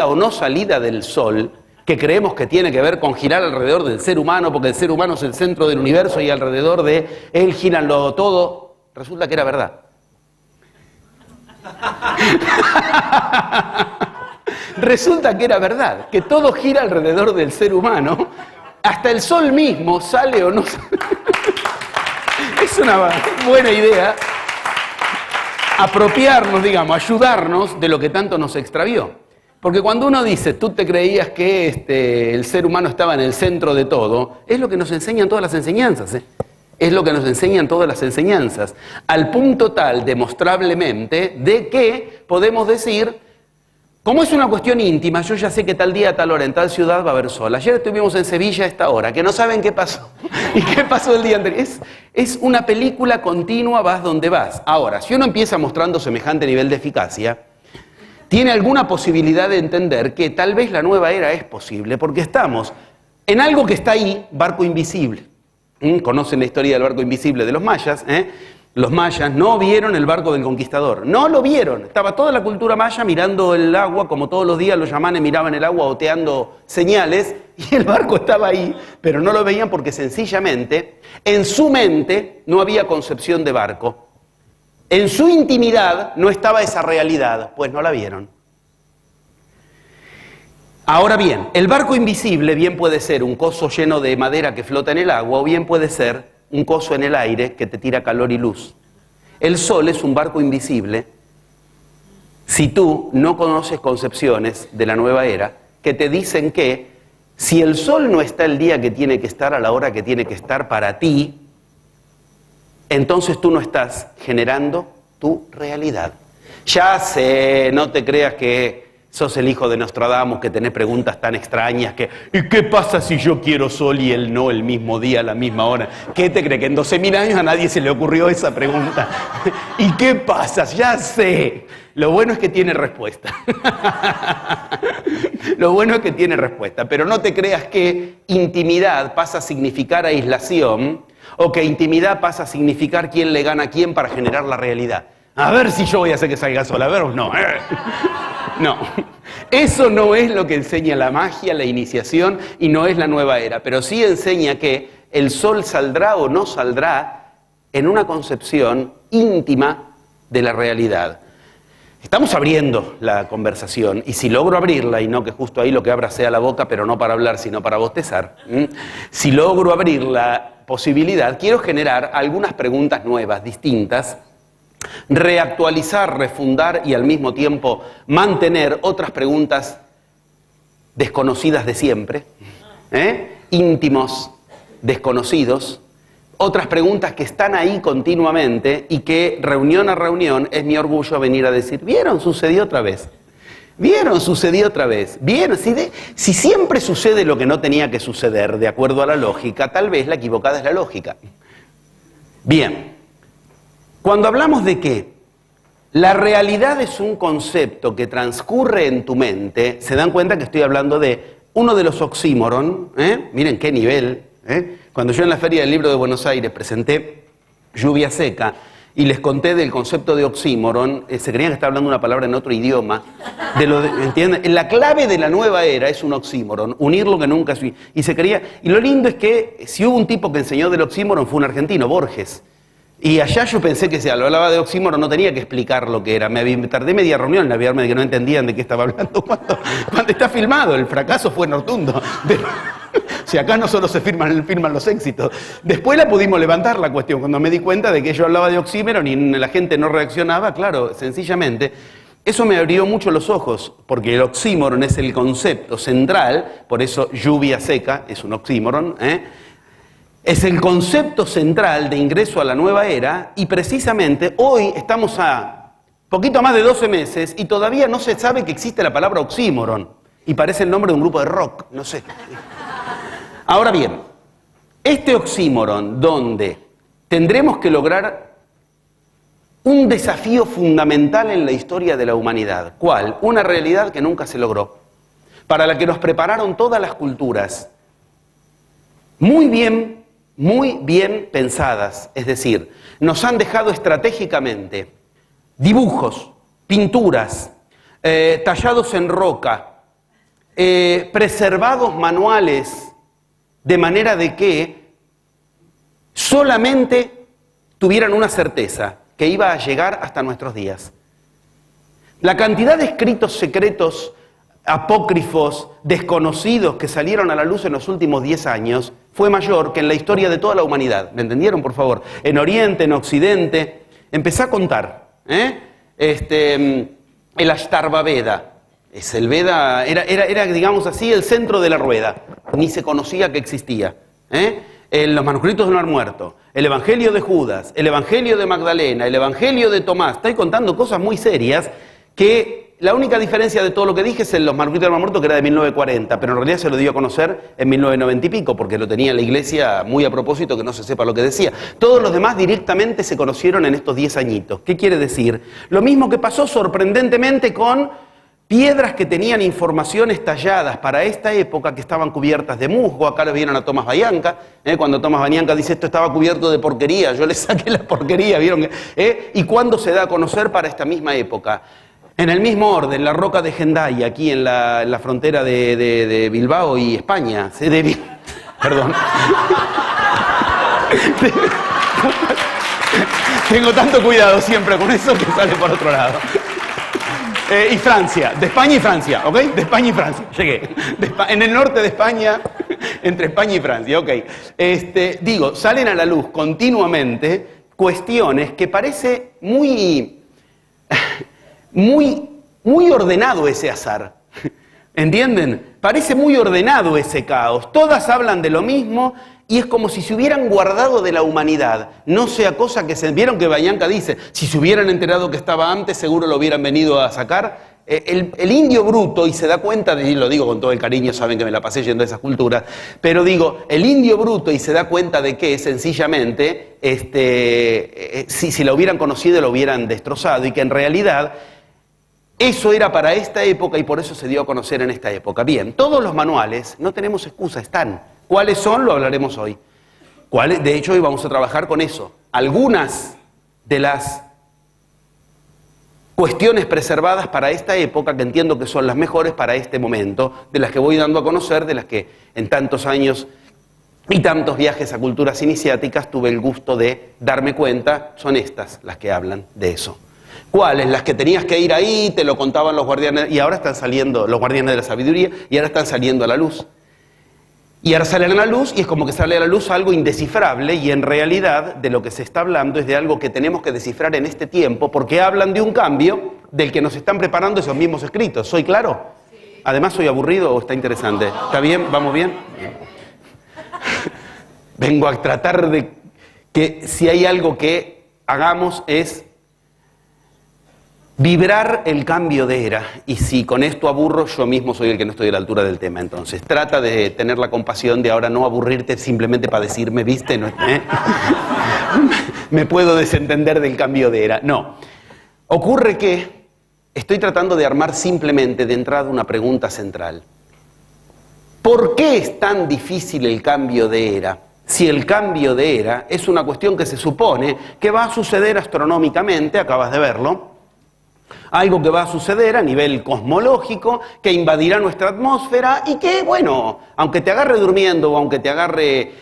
o no salida del Sol, que creemos que tiene que ver con girar alrededor del ser humano, porque el ser humano es el centro del universo y alrededor de él giran todo, resulta que era verdad. Resulta que era verdad, que todo gira alrededor del ser humano, hasta el Sol mismo sale o no sale. Es una buena idea apropiarnos, digamos, ayudarnos de lo que tanto nos extravió. Porque cuando uno dice, tú te creías que el ser humano estaba en el centro de todo, es lo que nos enseñan todas las enseñanzas, ¿eh? Es lo que nos enseñan todas las enseñanzas, al punto tal, demostrablemente, de que podemos decir, como es una cuestión íntima, yo ya sé que tal día, tal hora, en tal ciudad va a haber sol. Ayer estuvimos en Sevilla a esta hora, que no saben qué pasó. ¿Y qué pasó el día anterior? Es una película continua, vas donde vas. Ahora, si uno empieza mostrando semejante nivel de eficacia, tiene alguna posibilidad de entender que tal vez la nueva era es posible, porque estamos en algo que está ahí, barco invisible. ¿Conocen la historia del barco invisible de los mayas? Los mayas no vieron el barco del conquistador, no lo vieron. Estaba toda la cultura maya mirando el agua, como todos los días los yamanes miraban el agua oteando señales, y el barco estaba ahí, pero no lo veían porque sencillamente en su mente no había concepción de barco. En su intimidad no estaba esa realidad, pues no la vieron. Ahora bien, el barco invisible bien puede ser un coso lleno de madera que flota en el agua, o bien puede ser un coso en el aire que te tira calor y luz. El sol es un barco invisible si tú no conoces concepciones de la nueva era que te dicen que si el sol no está el día que tiene que estar a la hora que tiene que estar para ti, entonces tú no estás generando tu realidad. Ya sé, no te creas que sos el hijo de Nostradamus, que tenés preguntas tan extrañas que ¿y qué pasa si yo quiero sol y él no el mismo día, a la misma hora? ¿Qué te cree? Que en 12.000 años a nadie se le ocurrió esa pregunta. ¿Y qué pasa? Ya sé. Lo bueno es que tiene respuesta. Lo bueno es que tiene respuesta. Pero no te creas que intimidad pasa a significar aislación o que intimidad pasa a significar quién le gana a quién para generar la realidad. A ver si yo voy a hacer que salga sol, a ver o no. No, eso no es lo que enseña la magia, la iniciación, y no es la nueva era, pero sí enseña que el sol saldrá o no saldrá en una concepción íntima de la realidad. Estamos abriendo la conversación, y si logro abrirla, y no que justo ahí lo que abra sea la boca, pero no para hablar, sino para bostezar, si logro abrir la posibilidad, quiero generar algunas preguntas nuevas, distintas, reactualizar, refundar y al mismo tiempo mantener otras preguntas desconocidas de siempre, íntimos, desconocidos, otras preguntas que están ahí continuamente y que reunión a reunión es mi orgullo venir a decir, ¿vieron? Sucedió otra vez. ¿Vieron? Sucedió otra vez. ¿Vieron? Si siempre sucede lo que no tenía que suceder de acuerdo a la lógica, tal vez la equivocada es la lógica. Bien. Cuando hablamos de que la realidad es un concepto que transcurre en tu mente, se dan cuenta que estoy hablando de uno de los oxímoron, miren qué nivel. Cuando yo en la Feria del Libro de Buenos Aires presenté Lluvia Seca y les conté del concepto de oxímoron, se creían que estaba hablando una palabra en otro idioma. ¿Entienden? La clave de la nueva era es un oxímoron, unir lo que nunca... Y se creía... Y lo lindo es que si hubo un tipo que enseñó del oxímoron fue un argentino, Borges. Y allá yo pensé que si hablaba de oxímoron no tenía que explicar lo que era. Me tardé media reunión en aviarme de que no entendían de qué estaba hablando cuando está filmado. El fracaso fue rotundo. Si acá no solo se firman los éxitos. Después la pudimos levantar la cuestión. Cuando me di cuenta de que yo hablaba de oxímoron y la gente no reaccionaba, claro, sencillamente, eso me abrió mucho los ojos, porque el oxímoron es el concepto central, por eso lluvia seca es un oxímoron, es el concepto central de ingreso a la nueva era, y precisamente hoy estamos a poquito más de 12 meses y todavía no se sabe que existe la palabra oxímoron, y parece el nombre de un grupo de rock, no sé. Ahora bien, este oxímoron donde tendremos que lograr un desafío fundamental en la historia de la humanidad. ¿Cuál? Una realidad que nunca se logró, para la que nos prepararon todas las culturas, muy bien pensadas, es decir, nos han dejado estratégicamente dibujos, pinturas, tallados en roca, preservados manuales de manera de que solamente tuvieran una certeza, que iba a llegar hasta nuestros días. La cantidad de escritos secretos, apócrifos, desconocidos que salieron a la luz en los últimos 10 años fue mayor que en la historia de toda la humanidad. ¿Me entendieron, por favor? En Oriente, en Occidente. Empecé a contar. El Ashtarva Veda. Es el Veda, era, digamos así, el centro de la rueda. Ni se conocía que existía. Los manuscritos del Mar Muerto, el Evangelio de Judas, el Evangelio de Magdalena, el Evangelio de Tomás. Estoy contando cosas muy serias que la única diferencia de todo lo que dije es en los manuscritos del Mar Muerto, que era de 1940, pero en realidad se lo dio a conocer en 1990 y pico, porque lo tenía la iglesia muy a propósito, que no se sepa lo que decía. Todos los demás directamente se conocieron en estos 10 añitos. ¿Qué quiere decir? Lo mismo que pasó sorprendentemente con piedras que tenían informaciones talladas para esta época, que estaban cubiertas de musgo. Acá lo vieron a Tomás Bayanca, cuando Tomás Bayanca dice esto estaba cubierto de porquería, yo le saqué la porquería, ¿vieron? ¿Y cuándo se da a conocer para esta misma época? En el mismo orden, la roca de Hendaya, aquí en la frontera de Bilbao y España. Perdón. Tengo tanto cuidado siempre con eso que sale por otro lado. Y Francia, de España y Francia, ¿ok? De España y Francia, llegué. En el norte de España, entre España y Francia, ¿ok? Salen a la luz continuamente cuestiones que parece muy ordenado ese azar. ¿Entienden? Parece muy ordenado ese caos. Todas hablan de lo mismo y es como si se hubieran guardado de la humanidad. No sea cosa que se... ¿Vieron que Bayanca dice? Si se hubieran enterado que estaba antes, seguro lo hubieran venido a sacar. El indio bruto, y se da cuenta, y lo digo con todo el cariño, saben que me la pasé yendo a esas culturas, pero digo, el indio bruto, y se da cuenta de que sencillamente, si lo hubieran conocido, lo hubieran destrozado, y que en realidad eso era para esta época y por eso se dio a conocer en esta época. Bien, todos los manuales, no tenemos excusa, están. ¿Cuáles son? Lo hablaremos hoy. De hecho, hoy vamos a trabajar con eso. Algunas de las cuestiones preservadas para esta época, que entiendo que son las mejores para este momento, de las que voy dando a conocer, de las que en tantos años y tantos viajes a culturas iniciáticas tuve el gusto de darme cuenta, son estas las que hablan de eso. ¿Cuáles? Las que tenías que ir ahí, te lo contaban los guardianes, y ahora están saliendo, los guardianes de la sabiduría, y ahora están saliendo a la luz. Y ahora salen a la luz, y es como que sale a la luz algo indescifrable, y en realidad de lo que se está hablando es de algo que tenemos que descifrar en este tiempo, porque hablan de un cambio del que nos están preparando esos mismos escritos. ¿Soy claro? Sí. Además, ¿soy aburrido o está interesante? ¿Está bien? ¿Vamos bien? Vengo a tratar de que si hay algo que hagamos es vibrar el cambio de era, y si con esto aburro, yo mismo soy el que no estoy a la altura del tema. Entonces, trata de tener la compasión de ahora no aburrirte simplemente para decirme, ¿viste? No, me puedo desentender del cambio de era. No. Ocurre que estoy tratando de armar simplemente de entrada una pregunta central. ¿Por qué es tan difícil el cambio de era? Si el cambio de era es una cuestión que se supone que va a suceder astronómicamente, acabas de verlo, algo que va a suceder a nivel cosmológico, que invadirá nuestra atmósfera y que, bueno, aunque te agarre durmiendo o aunque te agarre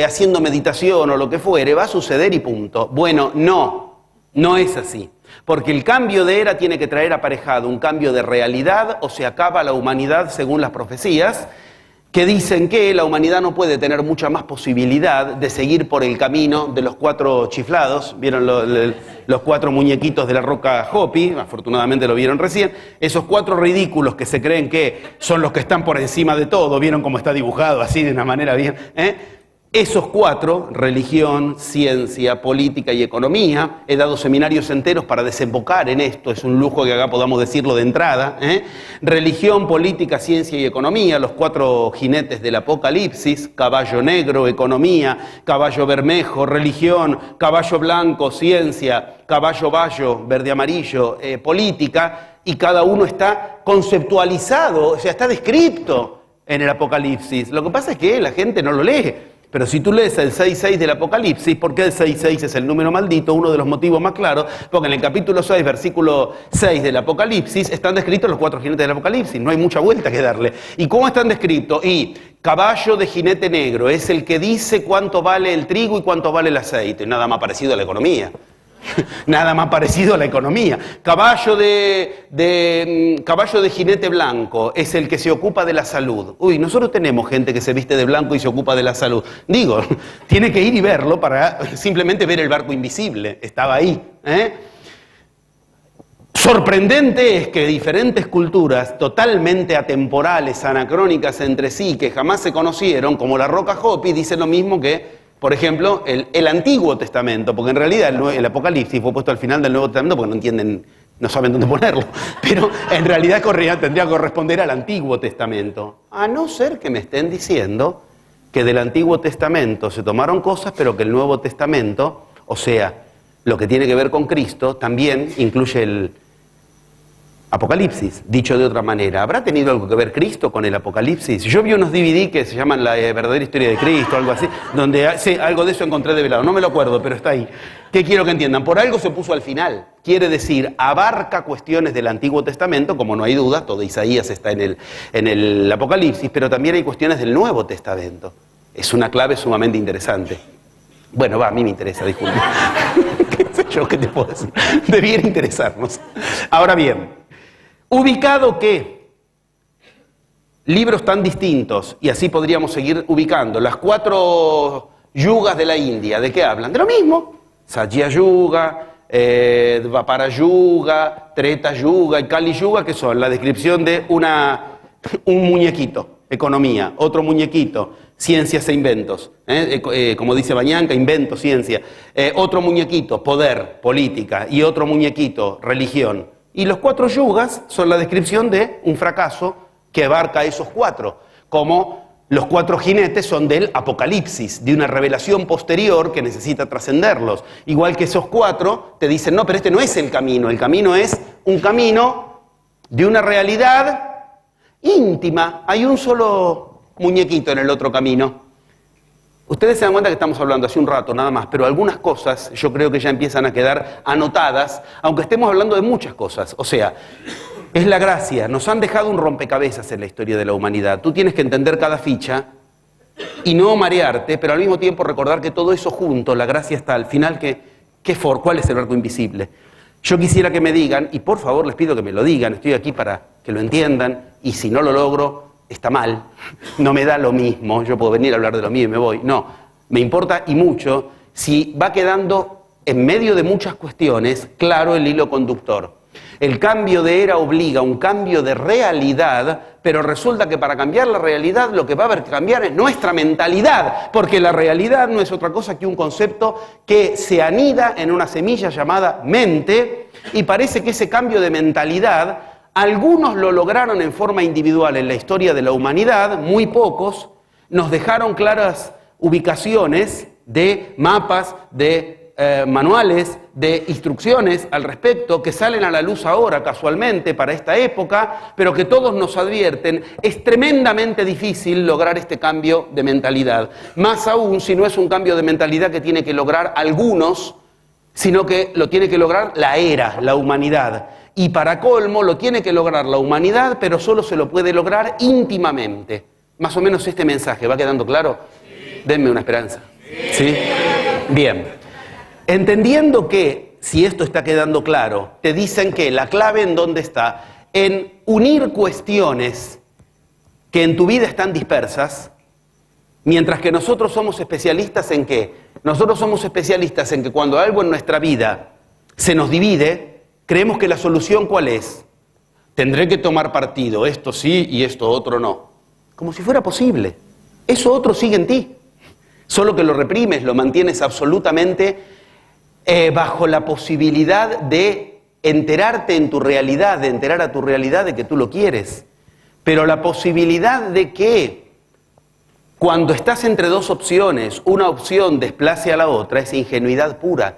haciendo meditación o lo que fuere, va a suceder y punto. Bueno, no es así. Porque el cambio de era tiene que traer aparejado un cambio de realidad, o se acaba la humanidad según las profecías, que dicen que la humanidad no puede tener mucha más posibilidad de seguir por el camino de los 4 chiflados. ¿Vieron los 4 muñequitos de la roca Hopi? Afortunadamente lo vieron recién. Esos 4 ridículos que se creen que son los que están por encima de todo. ¿Vieron cómo está dibujado así de una manera bien? Esos 4, religión, ciencia, política y economía, he dado seminarios enteros para desembocar en esto, es un lujo que acá podamos decirlo de entrada, religión, política, ciencia y economía, los 4 jinetes del apocalipsis, caballo negro, economía, caballo bermejo, religión, caballo blanco, ciencia, caballo bayo, verde amarillo, política, y cada uno está conceptualizado, o sea, está descrito en el apocalipsis. Lo que pasa es que la gente no lo lee. Pero si tú lees el 6.6 del Apocalipsis, ¿por qué el 6.6 es el número maldito? Uno de los motivos más claros, porque en el capítulo 6, versículo 6 del Apocalipsis, están descritos los 4 jinetes del Apocalipsis, no hay mucha vuelta que darle. ¿Y cómo están descritos? Y caballo de jinete negro, es el que dice cuánto vale el trigo y cuánto vale el aceite, nada más parecido a la economía. Nada más parecido a la economía. Caballo de jinete blanco es el que se ocupa de la salud. Uy, nosotros tenemos gente que se viste de blanco y se ocupa de la salud. Digo, tiene que ir y verlo para simplemente ver el barco invisible. Estaba ahí. Sorprendente es que diferentes culturas totalmente atemporales, anacrónicas entre sí, que jamás se conocieron, como la Roca Hopi, dicen lo mismo que, por ejemplo, el Antiguo Testamento, porque en realidad el Apocalipsis fue puesto al final del Nuevo Testamento porque no entienden, no saben dónde ponerlo, pero en realidad tendría que corresponder al Antiguo Testamento. A no ser que me estén diciendo que del Antiguo Testamento se tomaron cosas, pero que el Nuevo Testamento, o sea, lo que tiene que ver con Cristo, también incluye el Apocalipsis. Dicho de otra manera, ¿habrá tenido algo que ver Cristo con el Apocalipsis? Yo vi unos DVD que se llaman La verdadera historia de Cristo, algo así, donde sí, algo de eso encontré develado, no me lo acuerdo, pero está ahí. ¿Qué quiero que entiendan? Por algo se puso al final. Quiere decir, abarca cuestiones del Antiguo Testamento, como no hay duda, todo Isaías está en el Apocalipsis, pero también hay cuestiones del Nuevo Testamento. Es una clave sumamente interesante. Bueno, a mí me interesa, disculpe. ¿Qué sé yo? ¿Qué te puedo decir? Debiera interesarnos. Ahora bien, ubicado que libros tan distintos, y así podríamos seguir ubicando, las 4 yugas de la India, ¿de qué hablan? De lo mismo. Satya Yuga, Dvapara Yuga, Treta Yuga y Kali Yuga, que son la descripción de un muñequito, economía, otro muñequito, ciencias e inventos, como dice Bañanca, invento, ciencia, otro muñequito, poder, política, y otro muñequito, religión. Y los 4 yugas son la descripción de un fracaso que abarca esos 4, como los 4 jinetes son del Apocalipsis, de una revelación posterior que necesita trascenderlos. Igual que esos 4 te dicen, no, pero este no es el camino es un camino de una realidad íntima. Hay un solo muñequito en el otro camino. Ustedes se dan cuenta que estamos hablando hace un rato nada más, pero algunas cosas yo creo que ya empiezan a quedar anotadas, aunque estemos hablando de muchas cosas. O sea, es la gracia, nos han dejado un rompecabezas en la historia de la humanidad. Tú tienes que entender cada ficha y no marearte, pero al mismo tiempo recordar que todo eso junto, la gracia está al final, ¿cuál es el barco invisible? Yo quisiera que me digan, y por favor les pido que me lo digan, estoy aquí para que lo entiendan, y si no lo logro, está mal, no me da lo mismo, yo puedo venir a hablar de lo mío y me voy. No, me importa y mucho si va quedando en medio de muchas cuestiones claro el hilo conductor. El cambio de era obliga a un cambio de realidad, pero resulta que para cambiar la realidad lo que va a haber que cambiar es nuestra mentalidad, porque la realidad no es otra cosa que un concepto que se anida en una semilla llamada mente, y parece que ese cambio de mentalidad algunos lo lograron en forma individual en la historia de la humanidad, muy pocos nos dejaron claras ubicaciones de mapas, de manuales, de instrucciones al respecto, que salen a la luz ahora casualmente para esta época, pero que todos nos advierten, es tremendamente difícil lograr este cambio de mentalidad. Más aún si no es un cambio de mentalidad que tiene que lograr algunos, sino que lo tiene que lograr la humanidad. Y para colmo lo tiene que lograr la humanidad, pero solo se lo puede lograr íntimamente. Más o menos este mensaje, ¿va quedando claro? Sí. Denme una esperanza. ¿Sí? Bien. Entendiendo que, si esto está quedando claro, te dicen que la clave en dónde está, en unir cuestiones que en tu vida están dispersas, mientras que nosotros somos especialistas en ¿qué? Nosotros somos especialistas en que cuando algo en nuestra vida se nos divide, creemos que la solución ¿cuál es? Tendré que tomar partido, esto sí y esto otro no. Como si fuera posible. Eso otro sigue en ti. Solo que lo reprimes, lo mantienes absolutamente bajo la posibilidad de enterarte en tu realidad, de enterar a tu realidad de que tú lo quieres. Pero la posibilidad de que cuando estás entre dos opciones, una opción desplace a la otra, es ingenuidad pura.